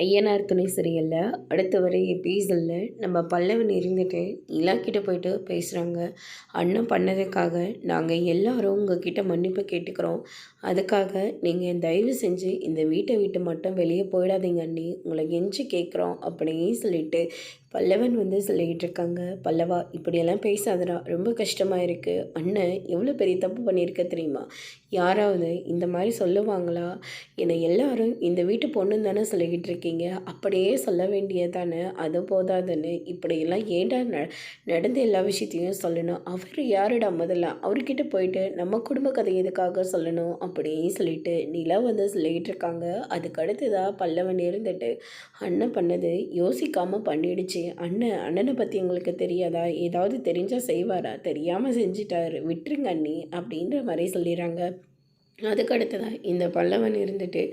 ஐயனார் துணை சீரியலில் அடுத்து வர எபிசோடில் நம்ம பல்லவன் இருந்துட்டு நிலாக்கிட்ட போயிட்டு பேசுகிறாங்க. அண்ணன் பண்ணதுக்காக நாங்கள் எல்லாரும் உங்ககிட்ட மன்னிப்பு கேட்டுக்கிறோம். அதுக்காக நீங்கள் தயவு செஞ்சு இந்த வீட்டை விட்டு மட்டும் வெளியே போயிடாதீங்க அண்ணி, உங்களை கெஞ்சி கேட்குறோம் அப்படின்னு சொல்லிட்டு பல்லவன் சொல்லிக்கிட்டு இருக்காங்க. பல்லவா, இப்படியெல்லாம் பேசாதடா, ரொம்ப கஷ்டமாக இருக்குது. அண்ணன் எவ்வளோ பெரிய தப்பு பண்ணியிருக்க தெரியுமா? யாராவது இந்த மாதிரி சொல்லுவாங்களா? என்னை எல்லாரும் இந்த வீட்டு பொண்ணுன்னு தானே சொல்லிக்கிட்டு இருக்கீங்க, அப்படியே சொல்ல வேண்டியதானே? அது போதாதுன்னு இப்படியெல்லாம் ஏண்டா நடந்த எல்லா விஷயத்தையும் சொல்லணும்? அவர் யாருடா முதல்ல? அவர்கிட்ட போயிட்டு நம்ம குடும்ப கதை எதுக்காக சொல்லணும் அப்படின்னு சொல்லிட்டு நிலா சொல்லிக்கிட்டு இருக்காங்க. அதுக்கு அடுத்ததாக பல்லவன் இருந்துட்டு அண்ணன் பண்ணது யோசிக்காமல் பண்ணிடுச்சு. அண்ணனை பற்றி உங்களுக்கு தெரியாதா? ஏதாவது தெரிஞ்சால் செய்வாரா? தெரியாமல் செஞ்சிட்டாரு, விட்டுருங்க அண்ணி அப்படின்ற மாதிரி சொல்லிடுறாங்க. அதுக்கு அடுத்ததான் இந்த பல்லவன் இருந்துட்டு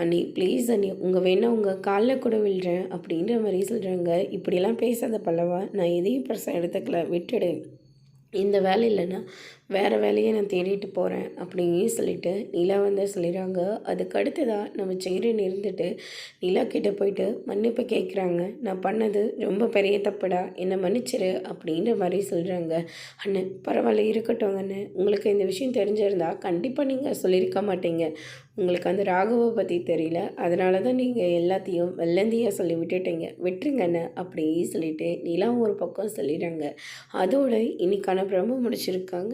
அண்ணி ப்ளீஸ் அண்ணி, உங்கள் வேணால் உங்கள் காலில் கூட விழுறேன் அப்படின்ற மாதிரி சொல்கிறாங்க. இப்படியெல்லாம் பேசாத பல்லவா, நான் எதையும் பெருசாக எடுத்துக்கல, விட்டுடு. இந்த வேலை இல்லைன்னா வேறு வேலையை நான் தேடிட்டு போகிறேன் அப்படின்னு சொல்லிட்டு நிலா சொல்லிடுறாங்க. அதுக்கு அடுத்ததாக நம்ம சேரன் இருந்துட்டு நிலா கிட்டே போயிட்டு மன்னிப்பு கேட்குறாங்க. நான் பண்ணது ரொம்ப பெரிய தப்புடா, என்னை மன்னிச்சிரு அப்படின்ற மாதிரி சொல்கிறாங்க. அண்ணன் பரவாயில்ல, இருக்கட்டும் அண்ணன், உங்களுக்கு இந்த விஷயம் தெரிஞ்சிருந்தா கண்டிப்பாக நீங்கள் சொல்லியிருக்க மாட்டீங்க. உங்களுக்கு அந்த ராகவை பற்றி தெரியல, அதனால தான் நீங்கள் எல்லாத்தையும் வெள்ளந்தியாக சொல்லி விட்டுட்டீங்க, விட்டுருங்க அண்ணன் அப்படின்னு சொல்லிட்டு நிலாவும் ஒரு பக்கம் சொல்லிடுறாங்க. அதோடு இன்னைக்கான பிரம்ம முடிச்சிருக்காங்க.